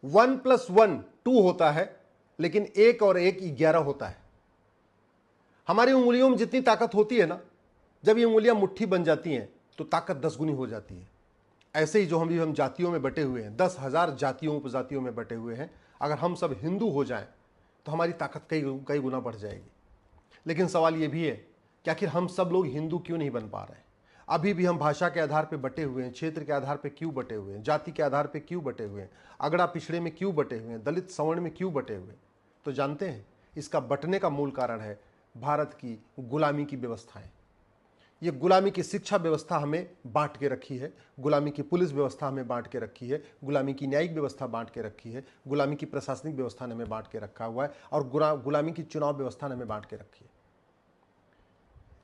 1+1 2 होता है, लेकिन 1 और 1 11 होता है। हमारी उंगलियों में जितनी ताकत होती है ना, जब ये उंगलियां मुट्ठी बन जाती हैं तो ताकत 10 गुनी हो जाती है। ऐसे ही जो हम जातियों में बटे हुए हैं, 10,000 जातियों उपजातियों में बटे हुए हैं, अगर हम सब हिंदू हो जाएं तो हमारी ताकत कई गुना बढ़ जाएगी। लेकिन सवाल ये भी है कि आखिर हम सब लोग हिंदू क्यों नहीं बन पा रहे हैं? अभी भी हम भाषा के आधार पर बटे हुए हैं, क्षेत्र के आधार पर क्यों बटे हुए हैं, जाति के आधार पर क्यों बटे हुए हैं, अगड़ा पिछड़े में क्यों बटे हुए हैं, दलित सवर्ण में क्यों बटे हुए हैं? तो जानते हैं, इसका बटने का मूल कारण है भारत की गुलामी की व्यवस्थाएं। ये गुलामी की शिक्षा व्यवस्था हमें बांट के रखी है, गुलामी की पुलिस व्यवस्था हमें बांट के रखी है, गुलामी की न्यायिक व्यवस्था बांट के रखी है, गुलामी की प्रशासनिक व्यवस्था ने हमें बांट के रखा हुआ है, और गुलामी की चुनाव व्यवस्था ने हमें बांट के रखी है।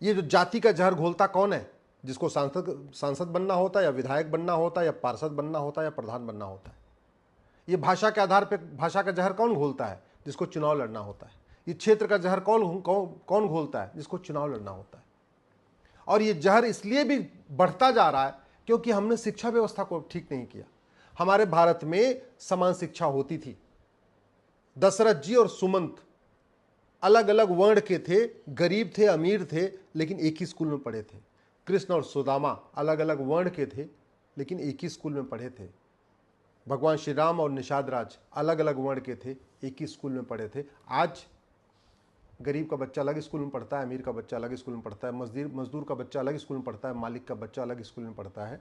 ये जो जाति का जहर घोलता कौन है? जिसको सांसद बनना होता है, या विधायक बनना होता है, या पार्षद बनना होता है, या प्रधान बनना होता है। ये भाषा के आधार पर भाषा का जहर कौन घोलता है? जिसको चुनाव लड़ना होता है। ये क्षेत्र का जहर कौन घोलता है? जिसको चुनाव लड़ना होता है। और ये जहर इसलिए भी बढ़ता जा रहा है क्योंकि हमने शिक्षा व्यवस्था को ठीक नहीं किया। हमारे भारत में समान शिक्षा होती थी। दशरथ जी और सुमंत अलग अलग वर्ण के थे, गरीब थे, अमीर थे, लेकिन एक ही स्कूल में पढ़े थे। कृष्ण और सुदामा अलग अलग वर्ण के थे, लेकिन एक ही स्कूल में पढ़े थे। भगवान श्री राम और निषाद राज अलग अलग वर्ण के थे, एक ही स्कूल में पढ़े थे। आज गरीब का बच्चा अलग स्कूल में पढ़ता है, अमीर का बच्चा अलग स्कूल में पढ़ता है, मजदूर का बच्चा अलग स्कूल में पढ़ता है, मालिक का बच्चा अलग स्कूल में पढ़ता है,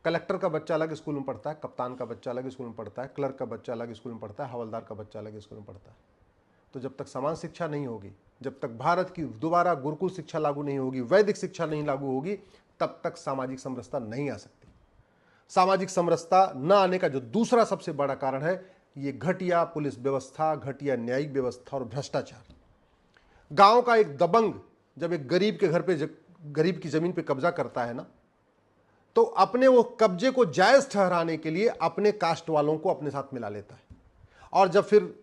कलेक्टर का बच्चा अलग स्कूल में पढ़ता है, कप्तान का बच्चा अलग स्कूल में पढ़ता है, क्लर्क का बच्चा अलग स्कूल में पढ़ता है, हवलदार का बच्चा अलग स्कूल में पढ़ता है। तो जब तक समान शिक्षा नहीं होगी, जब तक भारत की दोबारा गुरुकुल शिक्षा लागू नहीं होगी, वैदिक शिक्षा नहीं लागू होगी, तब तक सामाजिक समरसता नहीं आ सकती। सामाजिक समरसता न आने का जो दूसरा सबसे बड़ा कारण है, ये घटिया पुलिस व्यवस्था, घटिया न्यायिक व्यवस्था और भ्रष्टाचार। गांव का एक दबंग जब एक गरीब के घर पे गरीब की जमीन पे कब्जा करता है ना, तो अपने वो कब्जे को जायज ठहराने के लिए अपने कास्ट वालों को अपने साथ मिला लेता है, और जब फिर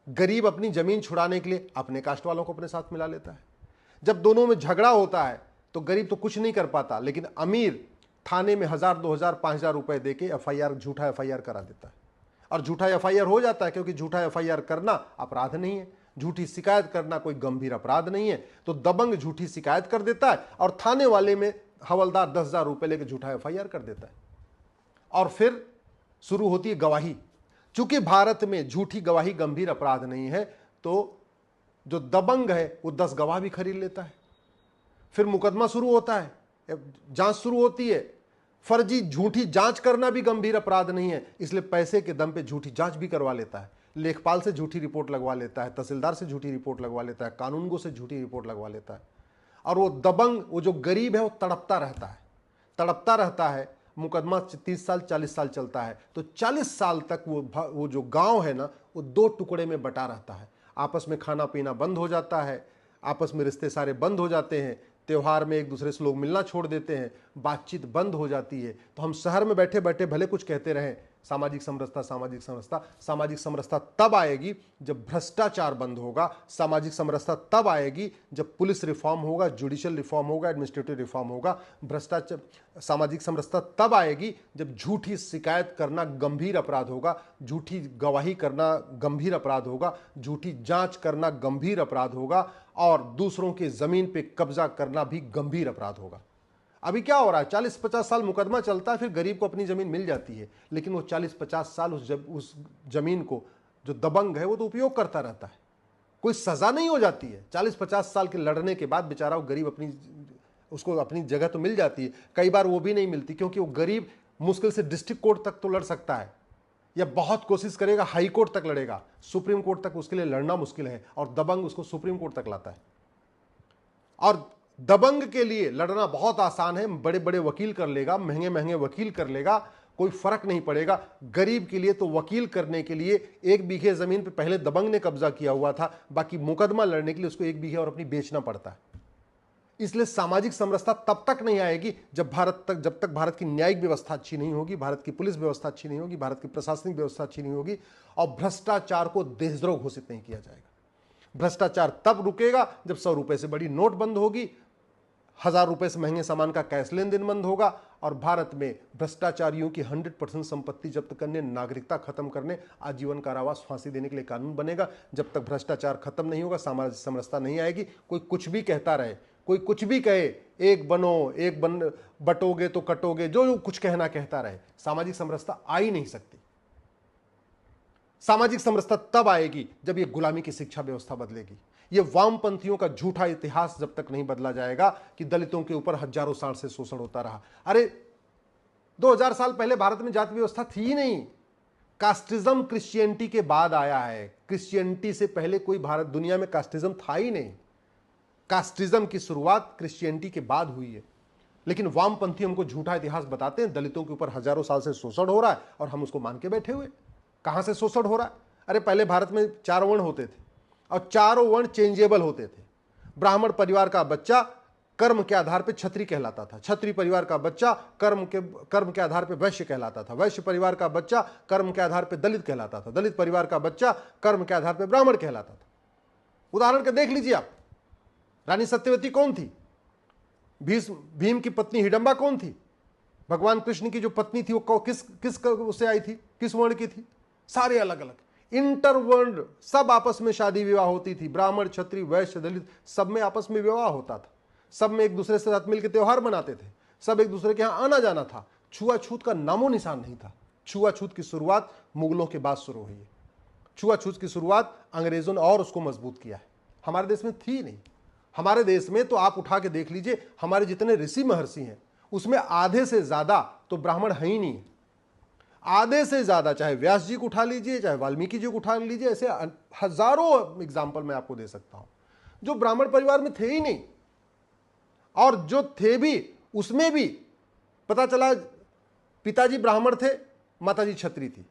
गरीब अपनी जमीन छुड़ाने के लिए अपने कास्ट वालों को अपने साथ मिला लेता है। जब दोनों में झगड़ा होता है तो गरीब तो कुछ नहीं कर पाता, लेकिन अमीर थाने में 1,000, 2,000, 5,000 रुपए देके एफआईआर, झूठा एफआईआर करा देता है, और झूठा एफआईआर हो जाता है, क्योंकि झूठा एफआईआर करना अपराध नहीं है, झूठी शिकायत करना कोई गंभीर अपराध नहीं है। तो दबंग झूठी शिकायत कर देता है, और थाने वाले में हवलदार 10,000 रुपए लेकर झूठा एफआईआर कर देता है, और फिर शुरू होती है गवाही। चूंकि भारत में झूठी गवाही गंभीर अपराध नहीं है, तो जो दबंग है वो 10 गवाह भी खरीद लेता है। फिर मुकदमा शुरू होता है, जांच शुरू होती है। फर्जी झूठी जांच करना भी गंभीर अपराध नहीं है, इसलिए पैसे के दम पे झूठी जांच भी करवा लेता है। लेखपाल से झूठी रिपोर्ट लगवा लेता है, तहसीलदार से झूठी रिपोर्ट लगवा लेता है, कानूनगो से झूठी रिपोर्ट लगवा लेता है। और वो दबंग, वो जो गरीब है, वो तड़पता रहता है। मुकदमा 30 साल 40 साल चलता है, तो 40 साल तक वो जो गांव है ना, वो 2 टुकड़े में बटा रहता है। आपस में खाना पीना बंद हो जाता है, आपस में रिश्ते सारे बंद हो जाते हैं, त्योहार में एक दूसरे से लोग मिलना छोड़ देते हैं, बातचीत बंद हो जाती है। तो हम शहर में बैठे बैठे भले कुछ कहते रहें, सामाजिक समरसता, सामाजिक समरसता। सामाजिक समरसता तब आएगी जब भ्रष्टाचार बंद होगा। सामाजिक समरसता तब आएगी जब पुलिस रिफॉर्म होगा, जुडिशियल रिफॉर्म होगा, एडमिनिस्ट्रेटिव रिफॉर्म होगा। भ्रष्टाचार सामाजिक समरसता तब आएगी जब झूठी शिकायत करना गंभीर अपराध होगा, झूठी गवाही करना गंभीर अपराध होगा, झूठी जांच करना गंभीर अपराध होगा, और दूसरों की जमीन पे कब्जा करना भी गंभीर अपराध होगा। अभी क्या हो रहा है, 40-50 साल मुकदमा चलता है, फिर गरीब को अपनी जमीन मिल जाती है, लेकिन वो 40-50 साल उस जमीन को जो दबंग है वो तो उपयोग करता रहता है। कोई सजा नहीं हो जाती है। 40-50 साल के लड़ने के बाद बेचारा वो गरीब उसको अपनी जगह तो मिल जाती है, कई बार वो भी नहीं मिलती, क्योंकि वो गरीब मुश्किल से डिस्ट्रिक्ट कोर्ट तक तो लड़ सकता है, या बहुत कोशिश करेगा हाई कोर्ट तक लड़ेगा, सुप्रीम कोर्ट तक उसके लिए लड़ना मुश्किल है, और दबंग उसको सुप्रीम कोर्ट तक लाता है। और दबंग के लिए लड़ना बहुत आसान है, बड़े बड़े वकील कर लेगा, महंगे महंगे वकील कर लेगा, कोई फर्क नहीं पड़ेगा। गरीब के लिए तो वकील करने के लिए 1 बीघे जमीन पे पहले दबंग ने कब्जा किया हुआ था, बाकी मुकदमा लड़ने के लिए उसको 1 बीघे और अपनी बेचना पड़ता है। इसलिए सामाजिक समरसता तब तक नहीं आएगी जब तक भारत की न्यायिक व्यवस्था अच्छी नहीं होगी, भारत की पुलिस व्यवस्था अच्छी नहीं होगी, भारत की प्रशासनिक व्यवस्था अच्छी नहीं होगी, और भ्रष्टाचार को देशद्रोह घोषित नहीं किया जाएगा। भ्रष्टाचार तब रुकेगा जब 100 रुपए से बड़ी नोट बंद होगी, 1,000 रुपए से महंगे सामान का कैश लेन देन बंद होगा, और भारत में भ्रष्टाचारियों की 100% संपत्ति जब्त करने, नागरिकता खत्म करने, आजीवन कारावास, फांसी देने के लिए कानून बनेगा। जब तक भ्रष्टाचार खत्म नहीं होगा, सामाजिक समरसता नहीं आएगी। कोई कुछ भी कहता रहे, कोई कुछ भी कहे, एक बनो, बटोगे तो कटोगे, जो कुछ कहना कहता रहे, सामाजिक समरसता आ ही नहीं सकती। सामाजिक समरसता तब आएगी जब ये गुलामी की शिक्षा व्यवस्था बदलेगी। ये वामपंथियों का झूठा इतिहास जब तक नहीं बदला जाएगा कि दलितों के ऊपर हजारों साल से शोषण होता रहा। अरे 2000 साल पहले भारत में जाति व्यवस्था थी ही नहीं। कास्टिज्म क्रिश्चियनिटी के बाद आया है। क्रिश्चियनिटी से पहले कोई भारत दुनिया में कास्टिज्म था ही नहीं। कास्टिज्म की शुरुआत क्रिश्चियनिटी के बाद हुई है। लेकिन वामपंथी हमको झूठा इतिहास बताते हैं, दलितों के ऊपर हजारों साल से शोषण हो रहा है और हम उसको मान के बैठे हुए। कहां से शोषण हो रहा है? अरे पहले भारत में 4 वर्ण होते थे और चारों वर्ण चेंजेबल होते थे। ब्राह्मण परिवार का बच्चा कर्म के आधार पर क्षत्रिय कहलाता था, क्षत्रिय परिवार का बच्चा कर्म के आधार पर वैश्य कहलाता था, वैश्य परिवार का बच्चा कर्म के आधार पर दलित कहलाता था, दलित परिवार का बच्चा कर्म के आधार पर ब्राह्मण कहलाता था। उदाहरण के देख लीजिए आप, रानी सत्यवती कौन थी? भीम की पत्नी हिडंबा कौन थी? भगवान कृष्ण की जो पत्नी थी वो किस उससे आई थी, किस वर्ण की थी? सारे अलग अलग इंटरवर्ण, सब आपस में शादी विवाह होती थी। ब्राह्मण, क्षत्रिय, वैश्य, दलित सब में आपस में विवाह होता था। सब में एक दूसरे से साथ मिलकर त्योहार मनाते थे। सब एक दूसरे के यहां आना जाना था। छुआछूत का नामो निशान नहीं था। छुआछूत की शुरुआत मुगलों के बाद शुरू हुई है। छुआछूत की शुरुआत अंग्रेजों ने और उसको मजबूत किया है। हमारे देश में थी नहीं। हमारे देश में तो आप उठा के देख लीजिए, हमारे जितने ऋषि महर्षि हैं उसमें आधे से ज्यादा तो ब्राह्मण है ही नहीं। आधे से ज्यादा, चाहे व्यास जी को उठा लीजिए, चाहे वाल्मीकि जी को उठा लीजिए, ऐसे हजारों एग्जाम्पल मैं आपको दे सकता हूं जो ब्राह्मण परिवार में थे ही नहीं। और जो थे भी उसमें भी पता चला पिताजी ब्राह्मण थे, माताजी क्षत्रिय थी,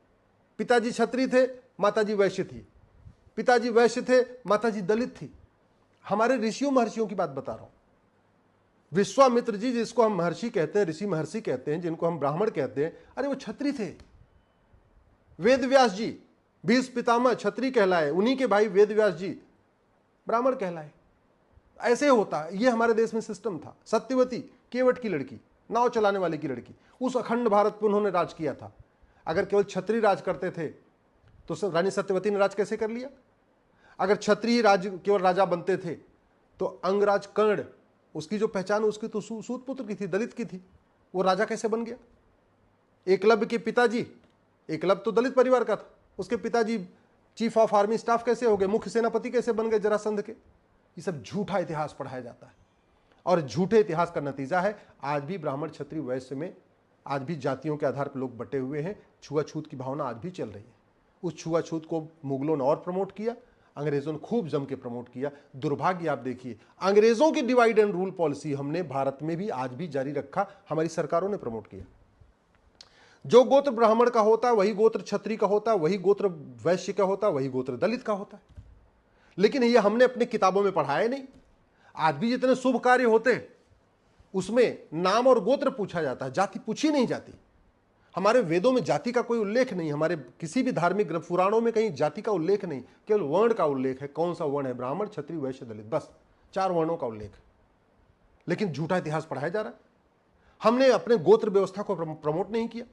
पिताजी क्षत्रिय थे, माताजी वैश्य थी, पिताजी वैश्य थे, माताजी दलित थी। हमारे ऋषियों महर्षियों की बात बता रहा हूं। विश्वामित्र जी, जिसको हम महर्षि कहते हैं, ऋषि महर्षि कहते हैं, जिनको हम ब्राह्मण कहते हैं, अरे वो क्षत्रिय थे। वेद व्यास जी, भीष्म पितामह क्षत्रिय कहलाए, उन्हीं के भाई वेद व्यास जी ब्राह्मण कहलाए। ऐसे होता है, ये हमारे देश में सिस्टम था। सत्यवती केवट की लड़की, नाव चलाने वाले की लड़की, उस अखंड भारत पर उन्होंने राज किया था। अगर केवल क्षत्रिय राज करते थे तो रानी सत्यवती ने राज कैसे कर लिया? अगर क्षत्रिय राज केवल राजा बनते थे तो अंगराज कर्ण, उसकी जो पहचान उसकी तो सूत पुत्र की थी, दलित की थी, वो राजा कैसे बन गया? एकलव्य के पिताजी, एकलव्य तो दलित परिवार का था, उसके पिताजी चीफ ऑफ आर्मी स्टाफ कैसे हो गए? मुख्य सेनापति कैसे बन गए जरासंध के? ये सब झूठा इतिहास पढ़ाया जाता है और झूठे इतिहास का नतीजा है आज भी ब्राह्मण, क्षत्रिय, वैश्य में आज भी जातियों के आधार पर लोग बटे हुए हैं। छुआछूत की भावना आज भी चल रही है। उस छुआछूत को मुगलों ने और प्रमोट किया, अंग्रेजों ने खूब जम के प्रमोट किया। दुर्भाग्य आप देखिए, अंग्रेजों की डिवाइड एंड रूल पॉलिसी हमने भारत में भी आज भी जारी रखा, हमारी सरकारों ने प्रमोट किया। जो गोत्र ब्राह्मण का होता है वही गोत्र क्षत्रिय का होता है, वही गोत्र वैश्य का होता है, वही गोत्र दलित का होता है। लेकिन ये हमने अपनी किताबों में पढ़ाया नहीं। आज भी जितने शुभ कार्य होते हैं उसमें नाम और गोत्र पूछा जाता है, जाति पूछी नहीं जाती। हमारे वेदों में जाति का कोई उल्लेख नहीं, हमारे किसी भी धार्मिक पुराणों में कहीं जाति का उल्लेख नहीं, केवल वर्ण का उल्लेख है। कौन सा वर्ण है? ब्राह्मण, क्षत्रिय, वैश्य, दलित, बस 4 वर्णों का उल्लेख है। लेकिन झूठा इतिहास पढ़ाया जा रहा है। हमने अपने गोत्र व्यवस्था को प्रमोट नहीं किया।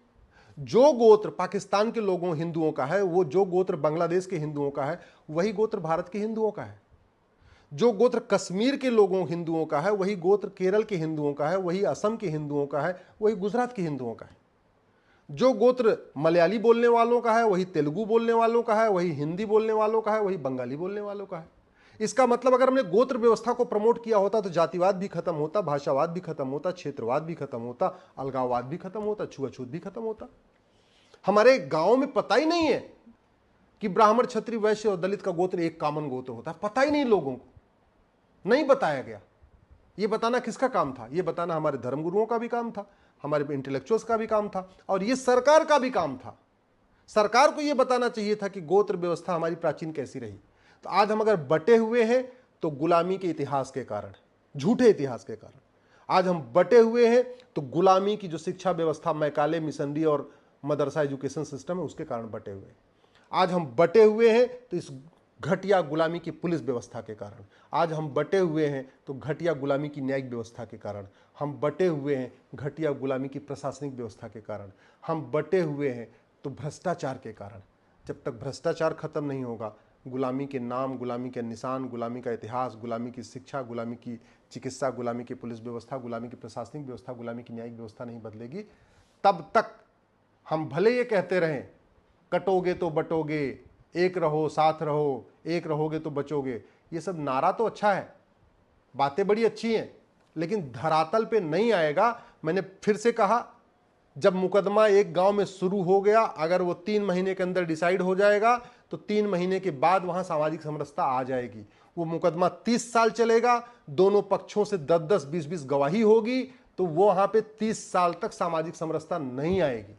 जो गोत्र पाकिस्तान के लोगों हिंदुओं का है, वो जो गोत्र बांग्लादेश के हिंदुओं का है, वही गोत्र भारत के हिंदुओं का है। जो गोत्र कश्मीर के लोगों हिंदुओं का है, वही गोत्र केरल के हिंदुओं का है, वही असम के हिंदुओं का है, वही गुजरात के हिंदुओं का है। जो गोत्र मलयाली बोलने वालों का है, वही तेलुगु बोलने वालों का है, वही हिंदी बोलने वालों का है, वही बंगाली बोलने वालों का है। इसका मतलब अगर हमने गोत्र व्यवस्था को प्रमोट किया होता तो जातिवाद भी खत्म होता, भाषावाद भी खत्म होता, क्षेत्रवाद भी खत्म होता, अलगाववाद भी खत्म होता, छुआछूत भी खत्म होता। हमारे गांव में पता ही नहीं है कि ब्राह्मण, क्षत्रिय, वैश्य और दलित का गोत्र एक कॉमन गोत्र होता है। पता ही नहीं, लोगों को नहीं बताया गया। यह बताना किसका काम था? यह बताना हमारे धर्मगुरुओं का भी काम था, हमारे इंटेलेक्चुअल्स का भी काम था, और यह सरकार का भी काम था। सरकार को यह बताना चाहिए था कि गोत्र व्यवस्था हमारी प्राचीन कैसी रही। तो आज हम अगर बटे हुए हैं तो गुलामी के इतिहास के कारण, झूठे इतिहास के कारण आज हम बटे हुए हैं, तो गुलामी की जो शिक्षा व्यवस्था, मैकाले, मिशनरी और मदरसा एजुकेशन सिस्टम है, उसके कारण बटे हुए हैं। आज हम बटे हुए हैं तो इस घटिया गुलामी की पुलिस व्यवस्था के कारण। आज हम बटे हुए हैं तो घटिया गुलामी की न्यायिक व्यवस्था के कारण। हम बटे हुए हैं घटिया गुलामी की प्रशासनिक व्यवस्था के कारण। हम बटे हुए हैं तो भ्रष्टाचार के कारण। जब तक भ्रष्टाचार खत्म नहीं होगा, गुलामी के नाम, गुलामी के निशान, गुलामी का इतिहास, गुलामी की शिक्षा, गुलामी की चिकित्सा, गुलामी की पुलिस व्यवस्था, गुलामी की प्रशासनिक व्यवस्था, गुलामी की न्यायिक व्यवस्था नहीं बदलेगी, तब तक हम भले ये कहते रहें कटोगे तो बटोगे, एक रहो साथ रहो, एक रहोगे तो बचोगे, ये सब नारा तो अच्छा है, बातें बड़ी अच्छी हैं, लेकिन धरातल पे नहीं आएगा। मैंने फिर से कहा, जब मुकदमा एक गांव में शुरू हो गया, अगर वो 3 महीने के अंदर डिसाइड हो जाएगा तो 3 महीने के बाद वहां सामाजिक समरसता आ जाएगी। वो मुकदमा 30 साल चलेगा, दोनों पक्षों से 10-10, 20-20 गवाही होगी, तो वो वहां पे 30 साल तक सामाजिक समरसता नहीं आएगी।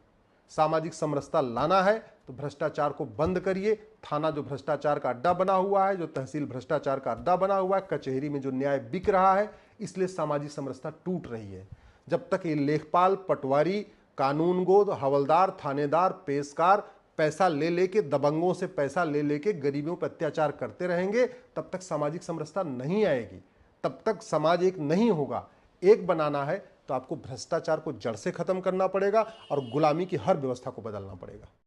सामाजिक समरसता लाना है तो भ्रष्टाचार को बंद करिए। थाना जो भ्रष्टाचार का अड्डा बना हुआ है, जो तहसील भ्रष्टाचार का अड्डा बना हुआ है, कचहरी में जो न्याय बिक रहा है, इसलिए सामाजिक समरसता टूट रही है। जब तक ये लेखपाल, पटवारी, कानूनगोद, हवलदार, थानेदार, पेशकार पैसा ले लेके, दबंगों से पैसा ले लेके गरीबों पर अत्याचार करते रहेंगे, तब तक सामाजिक समरसता नहीं आएगी, तब तक समाज एक नहीं होगा। एक बनाना है तो आपको भ्रष्टाचार को जड़ से खत्म करना पड़ेगा और गुलामी की हर व्यवस्था को बदलना पड़ेगा।